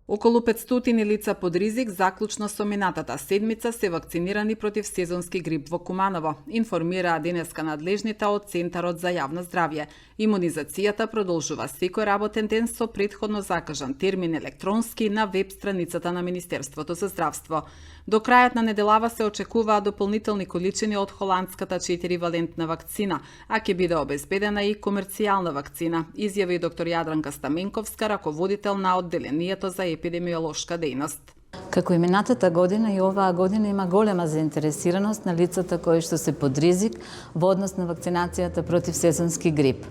Околу 500 лица под ризик заклучно со минатата седмица се вакцинирани против сезонски грип во Куманово, информираа денеска надлежните од Центарот за јавно здравје. Имунизацијата продолжува секој работен ден со претходно закажан термин електронски на веб страницата на Министерството за здравство. До крајот на неделава се очекуваат дополнителни количини од холандската 4-валентна вакцина, а ќе биде обезбедена и комерцијална вакцина, изјави доктор Јадранка Стаменковска, раководител на одделението за епидемиолошка дејност. Како и минатата година, и оваа година има голема заинтересираност на лицата кои што се под ризик во однос на вакцинацијата против сезонски грип.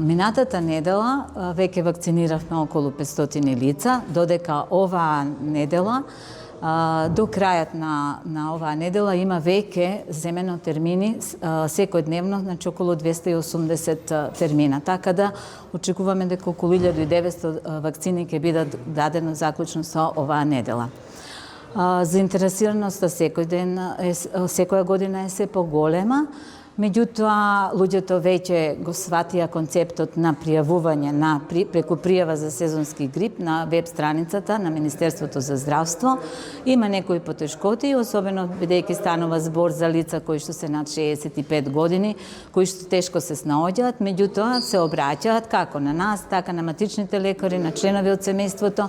Минатата недела веќе вакциниравме околу 500 лица, додека оваа недела до крајот на оваа недела има веќе земено термини секојдневно, значи околу 280 термина. Така да очекуваме дека околу 1900 вакцини ќе бидат дадено заклучно со оваа недела. Заинтересираноста секоја година е се поголема. Меѓутоа, луѓето веќе го сватија концептот на пријавување преку пријава за сезонски грип на веб страницата на Министерството за здравство. Има некои потешкоти, особено бидејќи станува збор за лица кои што се над 65 години, кои што тешко се снаоѓаат, меѓутоа се обраќаат како на нас, така на матичните лекари, на членови од семејството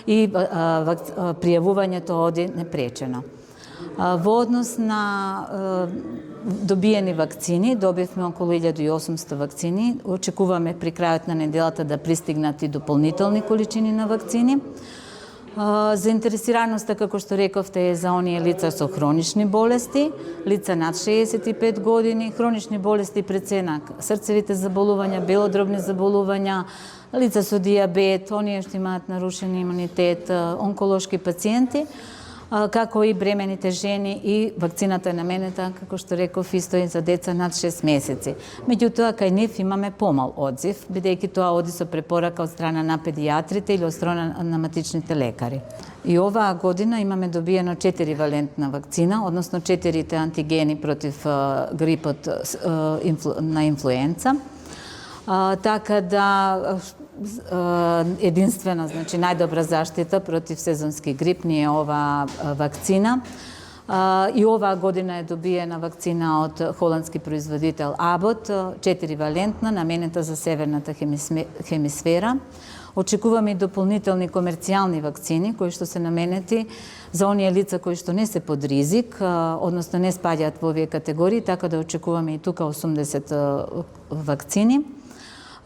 и пријавувањето оди непречено. Во однос на добиени вакцини, добивме околу 1800 вакцини. Очекуваме при крајот на неделата да пристигнат и дополнителни количини на вакцини. Заинтересираноста, како што рековте, е за оние лица со хронични болести, лица над 65 години, хронични болести преценак, срцевите заболувања, белодробни заболувања, лица со дијабет, оние што имаат нарушен имунитет, онколошки пациенти, како и бремените жени, и вакцината е наменета, како што реков, исто и за деца над 6 месеци. Меѓутоа, кај нив имаме помал одзив, бидејќи тоа оди со препорака од страна на педијатрите или од страна на матичните лекари. И оваа година имаме добиено 4-валентна вакцина, односно 4 антигени против грипот на инфлуенца. Така да единствена, значи најдобра заштита против сезонски грип ни е оваа вакцина. И оваа година е добиена вакцина од холандски производител Абот, 4-валентна, наменета за северната хемисфера. Очекуваме и дополнителни комерцијални вакцини кои што се наменети за оние лица кои што не се под ризик, односно не спаѓаат во овие категории, така да очекуваме и тука 80 вакцини.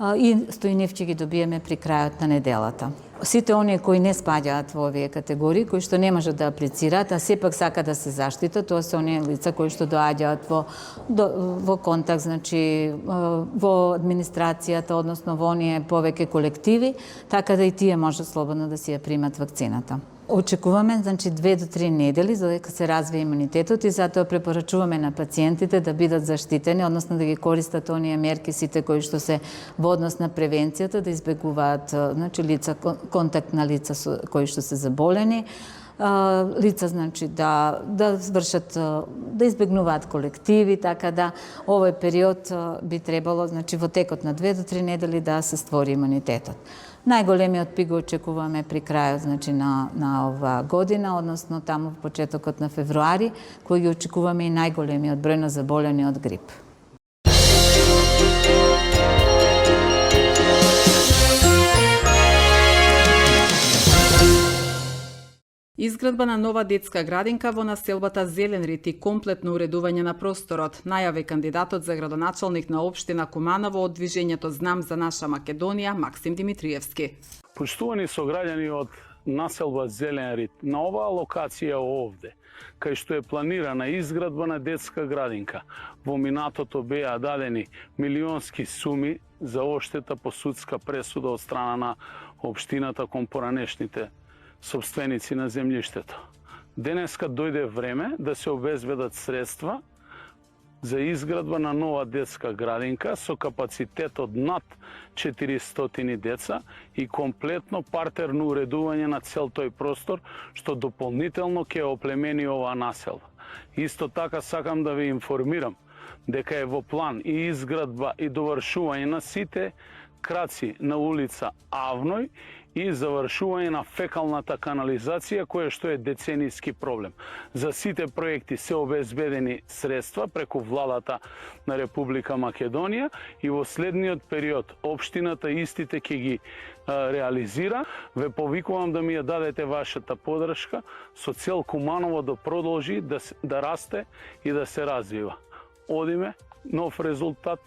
И стојнив ќе ги добиеме при крајот на неделата. Сите оние кои не спаѓаат во овие категории, кои што не можат да аплицираат, а сепак сака да се заштитат, тоа се оние лица кои што доаѓаат во контакт, значи во администрацијата, односно во оние повеќе колективи, така да и тие може слободно да си ја примат вакцината. Очекуваме, значи, 2 до 3 недели за дека се развие имунитетот, и затоа препорачуваме на пациентите да бидат заштитени, односно да ги користат оние мерки сите кои што се во однос на превенцијата, да избегуваат, значи, лица, контакт на лица кои што се заболени, лица, значи, да вршат, да избегнуваат колективи, така да овој период би требало, значи, во текот на 2 до 3 недели да се створи имунитетот. Најголемиот пик го очекуваме при крајот, значи, на оваа година, односно таму во почетокот на февруари, кој ги очекуваме и најголемиот број на заболени од грип. Изградба на нова детска градинка во населбата Зеленрит и комплетно уредување на просторот, најави кандидатот за градоначалник на општина Куманово од движењето Знам за наша Македонија, Максим Димитриевски. Поштувани сограѓани од населба Зеленрит, на оваа локација овде, кај што е планирана изградба на детска градинка, во минатото беа дадени милионски суми за оштета по судска пресуда од страна на општината кон поранешните собственици на земјиштето. Денеска дојде време да се обезбедат средства за изградба на нова детска градинка со капацитет од над 400 деца и комплетно партерно уредување на цел тој простор, што дополнително ќе оплемени оваа населба. Исто така сакам да ви информирам дека е во план и изградба и довршување на сите краци на улица Авној и завршување на фекалната канализација, која што е деценијски проблем. За сите проекти се обезбедени средства преку владата на Република Македонија и во следниот период општината истите ќе ги реализира. Ве повикувам да ми ја дадете вашата подршка со цел Куманово да продолжи да расте и да се развива. Одиме нов резултат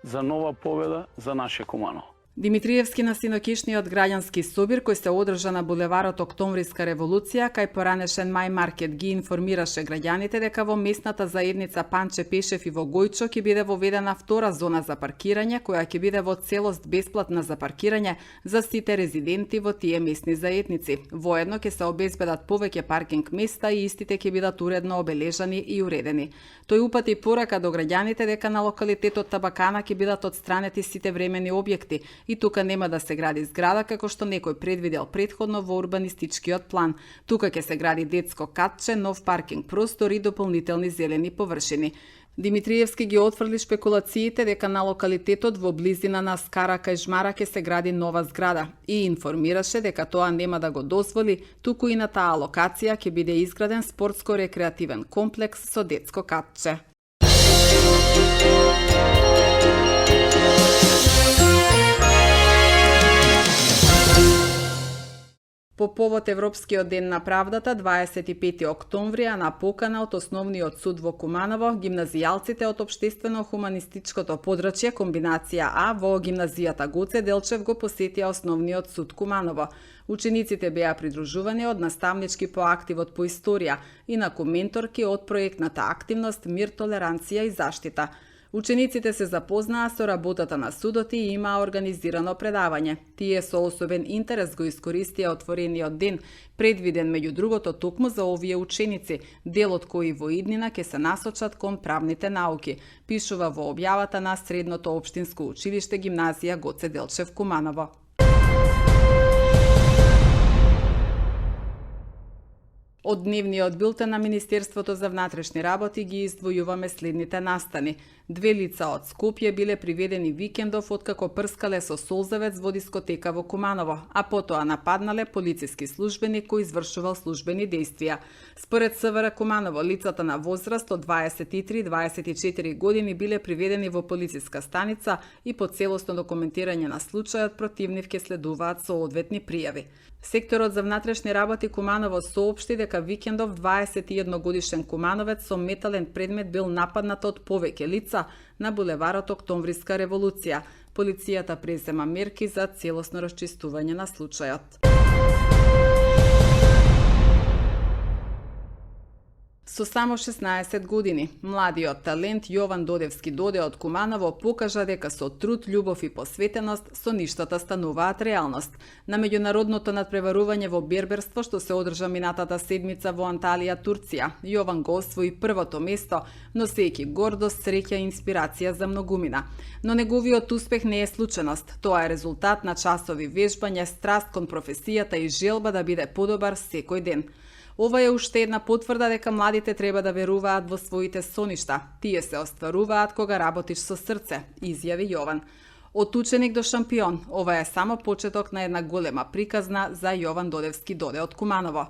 за нова победа за наше Куманово. Димитриевски на синокишниот граѓански собир кој се одржа на булеварот Октомвриска револуција кај поранешен Мај Маркет ги информираше граѓаните дека во местната заедница Панче Пешев и во Гојчо ќе биде воведена втора зона за паркирање која ќе биде во целост бесплатна за паркирање за сите резиденти во тие местни заедници. Воедно ќе се обезбедат повеќе паркинг места и истите ќе бидат уредно обележани и уредени. Тој упати порака до граѓаните дека на локалитетот Табакана ќе бидат отстранети сите времени објекти и тука нема да се гради зграда како што некој предвидел предходно во урбанистичкиот план. Тука ќе се гради детско катче, нов паркинг простор и дополнителни зелени површини. Димитриевски ги отфрли шпекулациите дека на локалитетот во близина на Скара кај Жмара ќе се гради нова зграда и информираше дека тоа нема да го дозволи, туку и на таа локација ќе биде изграден спортско-рекреативен комплекс со детско катче. По повод Европскиот ден на правдата, 25 октомври, а на покана од Основниот суд во Куманово, гимназијалците од Општествено-хуманистичкото подрачје комбинација А во гимназијата Гоце Делчев го посетија Основниот суд Куманово. Учениците беа придружувани од наставнички по активот по историја и на коменторки од проектната активност Мир, толеранција и заштита. Учениците се запознаа со работата на судот и имаа организирано предавање. Тие со особен интерес го искористија отворениот ден, предвиден меѓу другото токму за овие ученици, дел од кои во иднина ќе се насочат кон правните науки, пишува во објавата на Средното општинско училиште гимназија Гоце Делчев Куманово. Од дневниот билтен на Министерството за внатрешни работи ги издвојуваме следните настани. 2 лица од Скопје биле приведени викендов откако прскале со солзевец во дискотека во Куманово, а потоа нападнале полициски службеник кој извршувал службени дејствија. Според СВР Куманово, лицата на возраст од 23-24 години биле приведени во полициска станица и по целосно документирање на случајот против нив ќе следуваат соодветни пријави. Секторот за внатрешни работи Куманово соопшти дека викендов 21 годишен кумановец со метален предмет бил нападнат од повеќе лица на булеварот Октомвриска револуција. Полицијата презема мерки за целосно расчистување на случајот. Со само 16 години, младиот талент Јован Додевски Доде од Куманово покажа дека со труд, љубов и посветеност со ништата стануваат реалност. На меѓународното надпреварување во берберство што се одржа минатата седмица во Анталија, Турција, Јован го освои првото место, носејќи гордост, среќа и инспирација за многумина. Но неговиот успех не е случајност. Тоа е резултат на часови вежбање, страст кон професијата и желба да биде подобар секој ден. Ова е уште една потврда дека младите треба да веруваат во своите соништа. Тие се остваруваат кога работиш со срце, изјави Јован. Од ученик до шампион, ова е само почеток на една голема приказна за Јован Додевски Доде од Куманово.